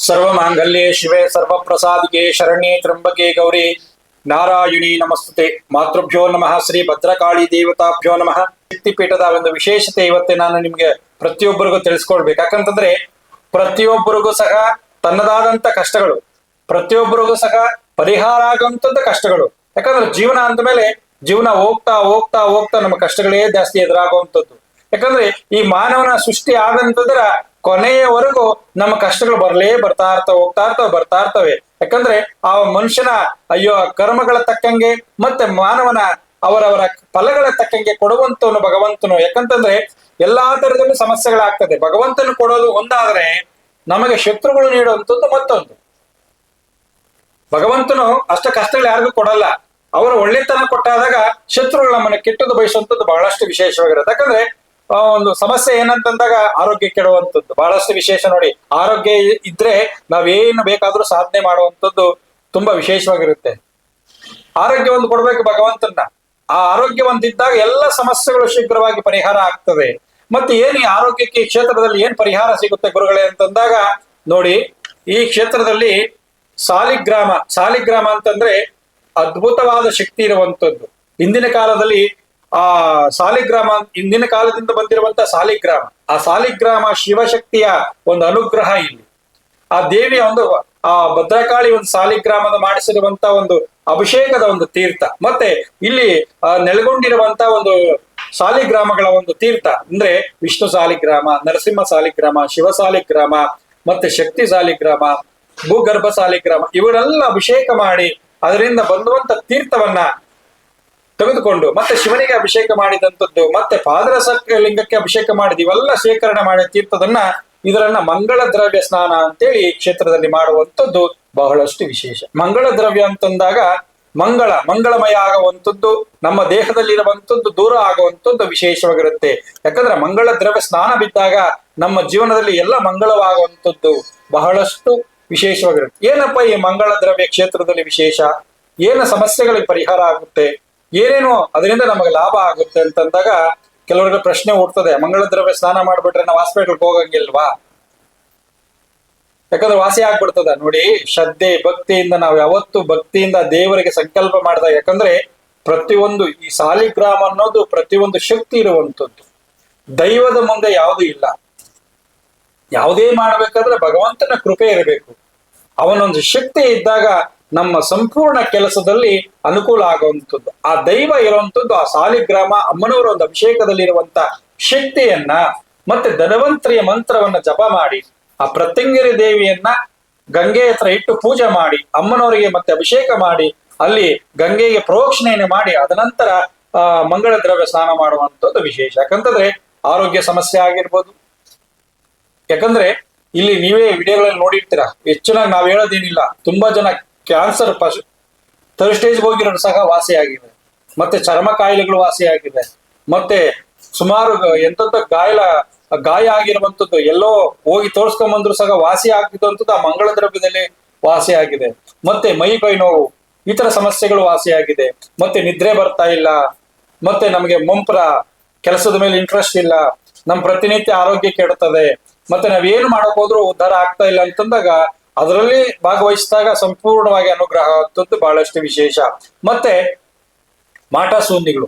ಸರ್ವಮಾಂಗಲ್ಯೆ ಶಿವೆ ಸರ್ವಪ್ರಸಾದಿಕೆ ಶರಣ್ಯೆ ತ್ರ್ಯಂಬಕೆ ಗೌರಿ ನಾರಾಯಣಿ ನಮಸ್ತುತೆ. ಮಾತೃಭ್ಯೋ ನಮಃ. ಶ್ರೀ ಭದ್ರಕಾಳಿ ದೇವತಾಭ್ಯೋ ನಮಃ. ಶಕ್ತಿಪೀಠದ ಒಂದು ವಿಶೇಷತೆ ಇವತ್ತೇ ನಾನು ನಿಮ್ಗೆ ಪ್ರತಿಯೊಬ್ಬರಿಗೂ ತಿಳಿಸ್ಕೊಡ್ಬೇಕು. ಯಾಕಂತಂದ್ರೆ ಪ್ರತಿಯೊಬ್ಬರಿಗೂ ಸಹ ತನ್ನದಾದಂತ ಕಷ್ಟಗಳು, ಪ್ರತಿಯೊಬ್ಬರಿಗೂ ಸಹ ಪರಿಹಾರ ಆಗುವಂತದ್ದು ಕಷ್ಟಗಳು. ಯಾಕಂದ್ರೆ ಜೀವನ ಅಂದ ಮೇಲೆ ಜೀವನ ಹೋಗ್ತಾ ಹೋಗ್ತಾ ಹೋಗ್ತಾ ನಮ್ಮ ಕಷ್ಟಗಳೇ ಜಾಸ್ತಿ ಎದುರಾಗುವಂಥದ್ದು. ಯಾಕಂದ್ರೆ ಈ ಮಾನವನ ಸೃಷ್ಟಿ ಆದಂತಂದ್ರ ಕೊನೆಯವರೆಗೂ ನಮ್ಮ ಕಷ್ಟಗಳು ಬರ್ತಾ ಇರ್ತವೆ. ಯಾಕಂದ್ರೆ ಆ ಮನುಷ್ಯನ ಕರ್ಮಗಳ ತಕ್ಕಂಗೆ ಮತ್ತೆ ಮಾನವನ ಅವರವರ ಫಲಗಳ ತಕ್ಕಂಗೆ ಕೊಡುವಂತವನು ಭಗವಂತನು. ಯಾಕಂತಂದ್ರೆ ಎಲ್ಲಾ ತರದಲ್ಲೂ ಸಮಸ್ಯೆಗಳಾಗ್ತದೆ. ಭಗವಂತನು ಕೊಡೋದು ಒಂದಾದ್ರೆ ನಮಗೆ ಶತ್ರುಗಳು ನೀಡುವಂಥದ್ದು ಮತ್ತೊಂದು. ಭಗವಂತನು ಅಷ್ಟ ಕಷ್ಟಗಳು ಯಾರಿಗೂ ಕೊಡಲ್ಲ. ಅವರು ಒಳ್ಳೆತನ ಕೊಟ್ಟಾದಾಗ ಶತ್ರುಗಳು ನಮ್ಮನ್ನ ಕೆಟ್ಟದ್ದು ಬಯಸುವಂಥದ್ದು ಬಹಳಷ್ಟು ವಿಶೇಷವಾಗಿರುತ್ತೆ. ಯಾಕಂದ್ರೆ ಒಂದು ಸಮಸ್ಯೆ ಏನಂತಂದಾಗ ಆರೋಗ್ಯ ಕೆಡುವಂಥದ್ದು ಬಹಳಷ್ಟು ವಿಶೇಷ. ನೋಡಿ, ಆರೋಗ್ಯ ಇದ್ರೆ ನಾವೇನು ಬೇಕಾದ್ರೂ ಸಾಧನೆ ಮಾಡುವಂಥದ್ದು ತುಂಬಾ ವಿಶೇಷವಾಗಿರುತ್ತೆ. ಆರೋಗ್ಯ ಒಂದು ಕೊಡ್ಬೇಕು ಭಗವಂತನ. ಆ ಆರೋಗ್ಯ ಒಂದಿದ್ದಾಗ ಎಲ್ಲ ಸಮಸ್ಯೆಗಳು ಶೀಘ್ರವಾಗಿ ಪರಿಹಾರ ಆಗ್ತದೆ. ಮತ್ತೆ ಏನ್ ಈ ಆರೋಗ್ಯಕ್ಕೆ ಈ ಕ್ಷೇತ್ರದಲ್ಲಿ ಏನ್ ಪರಿಹಾರ ಸಿಗುತ್ತೆ ಗುರುಗಳೇ ಅಂತಂದಾಗ, ನೋಡಿ, ಈ ಕ್ಷೇತ್ರದಲ್ಲಿ ಸಾಲಿಗ್ರಾಮ ಅಂತಂದ್ರೆ ಅದ್ಭುತವಾದ ಶಕ್ತಿ ಇರುವಂತದ್ದು. ಹಿಂದಿನ ಕಾಲದಲ್ಲಿ ಹಿಂದಿನ ಕಾಲದಿಂದ ಬಂದಿರುವಂತ ಸಾಲಿಗ್ರಾಮ, ಆ ಸಾಲಿಗ್ರಾಮ ಶಿವಶಕ್ತಿಯ ಒಂದು ಅನುಗ್ರಹ. ಇಲ್ಲಿ ಆ ದೇವಿಯ ಆ ಭದ್ರಕಾಳಿ ಒಂದು ಸಾಲಿಗ್ರಾಮದ ಮಾಡಿಸಿರುವಂತ ಒಂದು ಅಭಿಷೇಕದ ಒಂದು ತೀರ್ಥ, ಮತ್ತೆ ಇಲ್ಲಿ ನೆಲೆಗೊಂಡಿರುವಂತ ಒಂದು ಸಾಲಿಗ್ರಾಮಗಳ ಒಂದು ತೀರ್ಥ ಅಂದ್ರೆ ವಿಷ್ಣು ಸಾಲಿಗ್ರಾಮ, ನರಸಿಂಹ ಸಾಲಿಗ್ರಾಮ, ಶಿವ ಸಾಲಿಗ್ರಾಮ, ಮತ್ತೆ ಶಕ್ತಿ ಸಾಲಿಗ್ರಾಮ, ಭೂಗರ್ಭ ಸಾಲಿಗ್ರಾಮ, ಇವರೆಲ್ಲ ಅಭಿಷೇಕ ಮಾಡಿ ಅದರಿಂದ ಬಂದುವಂತ ತೀರ್ಥವನ್ನ ತೆಗೆದುಕೊಂಡು ಮತ್ತೆ ಶಿವನಿಗೆ ಅಭಿಷೇಕ ಮಾಡಿದಂಥದ್ದು, ಮತ್ತೆ ಪಾದರಸ ಲಿಂಗಕ್ಕೆ ಅಭಿಷೇಕ ಮಾಡಿದ ಇವೆಲ್ಲ ಶೇಖರಣೆ ಮಾಡಿದ ತೀರ್ಥದನ್ನ ಇದರನ್ನ ಮಂಗಳ ದ್ರವ್ಯ ಸ್ನಾನ ಅಂತೇಳಿ ಈ ಕ್ಷೇತ್ರದಲ್ಲಿ ಮಾಡುವಂಥದ್ದು ಬಹಳಷ್ಟು ವಿಶೇಷ. ಮಂಗಳ ದ್ರವ್ಯ ಅಂತಂದಾಗ ಮಂಗಳಮಯ ಆಗುವಂಥದ್ದು, ನಮ್ಮ ದೇಹದಲ್ಲಿರುವಂಥದ್ದು ದೂರ ಆಗುವಂಥದ್ದು ವಿಶೇಷವಾಗಿರುತ್ತೆ. ಯಾಕಂದ್ರೆ ಮಂಗಳ ದ್ರವ್ಯ ಸ್ನಾನ ಬಿದ್ದಾಗ ನಮ್ಮ ಜೀವನದಲ್ಲಿ ಎಲ್ಲ ಮಂಗಳವಾಗುವಂಥದ್ದು ಬಹಳಷ್ಟು ವಿಶೇಷವಾಗಿರುತ್ತೆ. ಏನಪ್ಪ ಈ ಮಂಗಳ ದ್ರವ್ಯ ಕ್ಷೇತ್ರದಲ್ಲಿ ವಿಶೇಷ, ಏನು ಸಮಸ್ಯೆಗಳಿಗೆ ಪರಿಹಾರ ಆಗುತ್ತೆ, ಏನೇನು ಅದರಿಂದ ನಮಗೆ ಲಾಭ ಆಗುತ್ತೆ ಅಂತಂದಾಗ ಕೆಲವರಿಗೆ ಪ್ರಶ್ನೆ ಹುಡ್ತದೆ, ಮಂಗಳ ದ್ರವ್ಯ ಸ್ನಾನ ಮಾಡ್ಬಿಟ್ರೆ ನಾವು ಹಾಸ್ಪಿಟಲ್ಗೆ ಹೋಗಂಗಿಲ್ವಾ? ಯಾಕಂದ್ರೆ ವಾಸಿ ಆಗ್ಬಿಡ್ತದ. ನೋಡಿ, ಶ್ರದ್ಧೆ ಭಕ್ತಿಯಿಂದ ನಾವು ಯಾವತ್ತು ಭಕ್ತಿಯಿಂದ ದೇವರಿಗೆ ಸಂಕಲ್ಪ ಮಾಡಿದಾಗ, ಯಾಕಂದ್ರೆ ಪ್ರತಿಯೊಂದು ಈ ಸಾಲಿಗ್ರಾಮ ಅನ್ನೋದು ಪ್ರತಿಯೊಂದು ಶಕ್ತಿ ಇರುವಂತದ್ದು. ದೈವದ ಮುಂದೆ ಯಾವುದೂ ಇಲ್ಲ. ಯಾವುದೇ ಮಾಡ್ಬೇಕಾದ್ರೆ ಭಗವಂತನ ಕೃಪೆ ಇರಬೇಕು. ಅವನೊಂದು ಶಕ್ತಿ ಇದ್ದಾಗ ನಮ್ಮ ಸಂಪೂರ್ಣ ಕೆಲಸದಲ್ಲಿ ಅನುಕೂಲ ಆಗುವಂಥದ್ದು. ಆ ದೈವ ಇರುವಂತದ್ದು ಆ ಸಾಲಿಗ್ರಾಮ ಅಮ್ಮನವರ ಒಂದು ಅಭಿಷೇಕದಲ್ಲಿ ಇರುವಂತ ಶಕ್ತಿಯನ್ನ ಮತ್ತೆ ಧನ್ವಂತರಿಯ ಮಂತ್ರವನ್ನ ಜಪ ಮಾಡಿ ಆ ಪ್ರತ್ಯಂಗಿರಿ ದೇವಿಯನ್ನ ಗಂಗೆ ಹತ್ರ ಇಟ್ಟು ಪೂಜೆ ಮಾಡಿ ಅಮ್ಮನವರಿಗೆ ಮತ್ತೆ ಅಭಿಷೇಕ ಮಾಡಿ ಅಲ್ಲಿ ಗಂಗೆಗೆ ಪ್ರೋಕ್ಷಣೆಯನ್ನು ಮಾಡಿ ಅದನಂತರ ಮಂಗಳ ದ್ರವ್ಯ ಸ್ನಾನ ಮಾಡುವಂಥದ್ದು ವಿಶೇಷ. ಯಾಕಂತಂದ್ರೆ ಆರೋಗ್ಯ ಸಮಸ್ಯೆ ಆಗಿರ್ಬೋದು. ಯಾಕಂದ್ರೆ ಇಲ್ಲಿ ನೀವೇ ವಿಡಿಯೋಗಳಲ್ಲಿ ನೋಡಿರ್ತೀರಾ, ಹೆಚ್ಚಿನಾಗಿ ನಾವ್ ಹೇಳೋದೇನಿಲ್ಲ, ತುಂಬಾ ಜನ ಕ್ಯಾನ್ಸರ್ ಥರ್ಡ್ ಸ್ಟೇಜ್ಗೆ ಹೋಗಿರೋರು ಸಹ ವಾಸಿಯಾಗಿವೆ, ಮತ್ತೆ ಚರ್ಮ ಕಾಯಿಲೆಗಳು ವಾಸಿಯಾಗಿವೆ, ಮತ್ತೆ ಸುಮಾರು ಎಂತ ಗಾಯ ಆಗಿರುವಂತದ್ದು ಎಲ್ಲೋ ಹೋಗಿ ತೋರ್ಸ್ಕೊಂಬಂದ್ರು ಸಹ ವಾಸಿ ಆಗ್ತಿದ್ದಂಥದ್ದು ಆ ಮಂಗಳ ದ್ರವ್ಯದಲ್ಲಿ ವಾಸಿ ಆಗಿದೆ. ಮತ್ತೆ ಮೈ ಕೈ ನೋವು ಈ ತರ ಸಮಸ್ಯೆಗಳು ವಾಸಿಯಾಗಿದೆ. ಮತ್ತೆ ನಿದ್ರೆ ಬರ್ತಾ ಇಲ್ಲ, ಮತ್ತೆ ನಮಗೆ ಮುಂಪರ ಕೆಲಸದ ಮೇಲೆ ಇಂಟ್ರೆಸ್ಟ್ ಇಲ್ಲ, ನಮ್ ಪ್ರತಿನಿತ್ಯ ಆರೋಗ್ಯ ಕೆಡುತ್ತದೆ, ಮತ್ತೆ ನಾವೇನು ಮಾಡಕ್ ಹೋದ್ರೂ ಉದ್ಧಾರ ಆಗ್ತಾ ಇಲ್ಲ ಅಂತಂದಾಗ ಅದರಲ್ಲಿ ಭಾಗವಹಿಸಿದಾಗ ಸಂಪೂರ್ಣವಾಗಿ ಅನುಗ್ರಹ ಆಗುವಂಥದ್ದು ಬಹಳಷ್ಟು ವಿಶೇಷ. ಮತ್ತೆ ಮಾಟ ಶೂನ್ಯಗಳು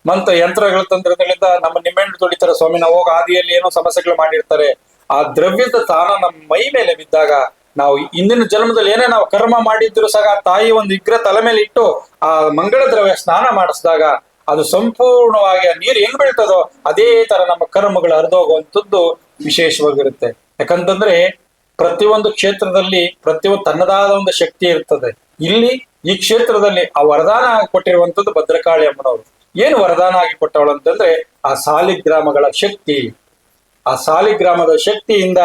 ಮತ್ತೆ ಯಂತ್ರಗಳ ತಂತ್ರಗಳಿಂದ ನಮ್ಮ ನಿಮ್ಮೆಣ್ಣು ತೊಳಿತಾರೆ ಸ್ವಾಮಿ, ನಾವು ಹೋಗಿ ಆದಿಯಲ್ಲಿ ಏನೋ ಸಮಸ್ಯೆಗಳು ಮಾಡಿರ್ತಾರೆ. ಆ ದ್ರವ್ಯದ ತಾನ ನಮ್ಮ ಮೈ ಮೇಲೆ ಬಿದ್ದಾಗ ನಾವು ಇಂದಿನ ಜನ್ಮದಲ್ಲಿ ಏನೇ ನಾವು ಕರ್ಮ ಮಾಡಿದ್ರು ಸಹ ತಾಯಿ ಒಂದು ವಿಗ್ರಹ ತಲೆ ಮೇಲೆ ಇಟ್ಟು ಆ ಮಂಗಳ ದ್ರವ್ಯ ಸ್ನಾನ ಮಾಡಿಸಿದಾಗ ಅದು ಸಂಪೂರ್ಣವಾಗಿ ಆ ನೀರು ಹೆಂಗ್ ಬೀಳ್ತದೋ ಅದೇ ತರ ನಮ್ಮ ಕರ್ಮಗಳು ಹರಿದೋಗುವಂಥದ್ದು ವಿಶೇಷವಾಗಿರುತ್ತೆ. ಯಾಕಂತಂದ್ರೆ ಪ್ರತಿಯೊಂದು ಕ್ಷೇತ್ರದಲ್ಲಿ ಪ್ರತಿಯೊಂದು ತನ್ನದಾದ ಒಂದು ಶಕ್ತಿ ಇರ್ತದೆ. ಇಲ್ಲಿ ಈ ಕ್ಷೇತ್ರದಲ್ಲಿ ಆ ವರದಾನ ಕೊಟ್ಟಿರುವಂತದ್ದು ಭದ್ರಕಾಳಿ ಅಮ್ಮನವರು. ಏನು ವರದಾನ ಆಗಿ ಕೊಟ್ಟವಳು ಅಂತಂದ್ರೆ ಆ ಸಾಲಿಗ್ರಾಮಗಳ ಶಕ್ತಿ. ಆ ಸಾಲಿಗ್ರಾಮದ ಶಕ್ತಿಯಿಂದ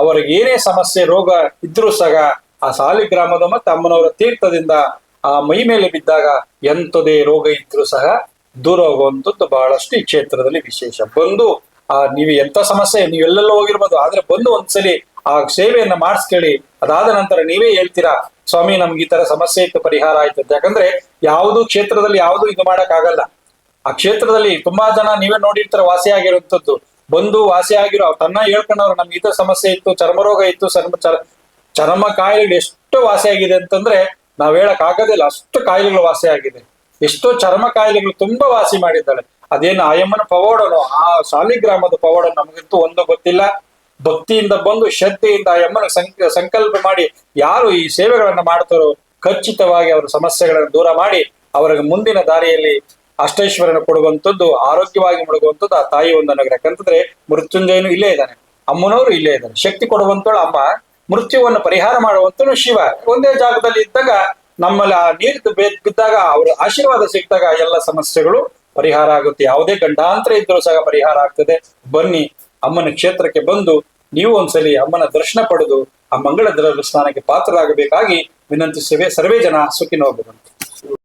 ಅವರಿಗೆ ಏನೇ ಸಮಸ್ಯೆ ರೋಗ ಇದ್ರೂ ಸಹ ಆ ಸಾಲಿಗ್ರಾಮದ ಮತ್ತೆ ಅಮ್ಮನವರ ತೀರ್ಥದಿಂದ ಆ ಮೈ ಮೇಲೆ ಬಿದ್ದಾಗ ಎಂಥದೇ ರೋಗ ಇದ್ರೂ ಸಹ ದೂರ ಹೋಗುವಂಥದ್ದು ಬಹಳಷ್ಟು ಈ ಕ್ಷೇತ್ರದಲ್ಲಿ ವಿಶೇಷ. ಬಂದು ನೀವು ಎಂತ ಸಮಸ್ಯೆ ನೀವೆಲ್ಲೆಲ್ಲ ಹೋಗಿರ್ಬೋದು, ಆದ್ರೆ ಬಂದು ಒಂದ್ಸಲಿ ಆ ಸೇವೆಯನ್ನ ಮಾಡಿಸ್ಕೇಳಿ, ಅದಾದ ನಂತರ ನೀವೇ ಹೇಳ್ತೀರಾ ಸ್ವಾಮಿ ನಮ್ಗೆ ಈ ತರ ಸಮಸ್ಯೆ ಇತ್ತು ಪರಿಹಾರ ಆಯ್ತು. ಯಾಕಂದ್ರೆ ಯಾವುದು ಕ್ಷೇತ್ರದಲ್ಲಿ ಯಾವುದು ಇದು ಮಾಡಕ್ ಆಗಲ್ಲ. ಆ ಕ್ಷೇತ್ರದಲ್ಲಿ ತುಂಬಾ ಜನ ನೀವೇ ನೋಡಿರ್ತಾರೆ ವಾಸಿ ಆಗಿರುವಂತದ್ದು, ಬಂದು ವಾಸಿ ಆಗಿರೋ ತನ್ನ ಹೇಳ್ಕೊಂಡವ್ರು ನಮ್ಗೆ ಈ ತರ ಸಮಸ್ಯೆ ಇತ್ತು, ಚರ್ಮರೋಗ ಇತ್ತು, ಚರ್ಮ ಕಾಯಿಲೆಗಳು ಎಷ್ಟು ವಾಸಿ ಆಗಿದೆ ಅಂತಂದ್ರೆ ನಾವ್ ಹೇಳಕ್ ಆಗೋದಿಲ್ಲ, ಅಷ್ಟು ಕಾಯಿಲೆಗಳು ವಾಸಿ ಆಗಿದೆ. ಎಷ್ಟೋ ಚರ್ಮ ಕಾಯಿಲೆಗಳು ತುಂಬಾ ವಾಸಿ ಮಾಡಿದ್ದಾಳೆ. ಅದೇನು ಆಯಮ್ಮನ ಪವಾಡನೋ, ಆ ಸಾಲಿಗ್ರಾಮದ ಪವಾಡ ನಮಗಂತೂ ಒಂದು ಗೊತ್ತಿಲ್ಲ. ಭಕ್ತಿಯಿಂದ ಬಂದು ಶ್ರದ್ಧೆಯಿಂದ ಆಯಮ್ಮನ ಸಂಕಲ್ಪ ಮಾಡಿ ಯಾರು ಈ ಸೇವೆಗಳನ್ನ ಮಾಡ್ತಾರೋ ಖಚಿತವಾಗಿ ಅವರ ಸಮಸ್ಯೆಗಳನ್ನು ದೂರ ಮಾಡಿ ಅವರಿಗೆ ಮುಂದಿನ ದಾರಿಯಲ್ಲಿ ಅಷ್ಟೈಶ್ವರ್ಯನ ಕೊಡುವಂಥದ್ದು, ಆರೋಗ್ಯವಾಗಿ ಮುಳುಗುವಂಥದ್ದು ಆ ತಾಯಿ ಒಂದು ಅನುಗ್ರಹ. ಯಾಕಂತಂದ್ರೆ ಮೃತ್ಯುಂಜಯನು ಇಲ್ಲೇ ಇದ್ದಾನೆ, ಅಮ್ಮನವರು ಇಲ್ಲೇ ಇದ್ದಾನೆ. ಶಕ್ತಿ ಕೊಡುವಂತಳು ಅಮ್ಮ, ಮೃತ್ಯುವನ್ನು ಪರಿಹಾರ ಮಾಡುವಂತನು ಶಿವ. ಒಂದೇ ಜಾಗದಲ್ಲಿ ಇದ್ದಾಗ ನಮ್ಮಲ್ಲಿ ಆ ನೀರು ಬಿದ್ದಾಗ ಅವರ ಆಶೀರ್ವಾದ ಸಿಕ್ಕಿದಾಗ ಎಲ್ಲ ಸಮಸ್ಯೆಗಳು ಪರಿಹಾರ ಆಗುತ್ತೆ. ಯಾವುದೇ ಗಂಡಾಂತರ ಇದ್ರೂ ಸಹ ಪರಿಹಾರ ಆಗ್ತದೆ. ಬನ್ನಿ ಅಮ್ಮನ ಕ್ಷೇತ್ರಕ್ಕೆ ಬಂದು ನೀವು ಒಂದ್ಸಲಿ ಅಮ್ಮನ ದರ್ಶನ ಪಡೆದು ಆ ಮಂಗಳ ದ್ರವ್ಯ ಸ್ನಾನಕ್ಕೆ ಪಾತ್ರರಾಗಬೇಕಾಗಿ ವಿನಂತಿಸುವೆ. ಸರ್ವೇ ಜನ ಸುಖಿನೋ ಭವಂತು.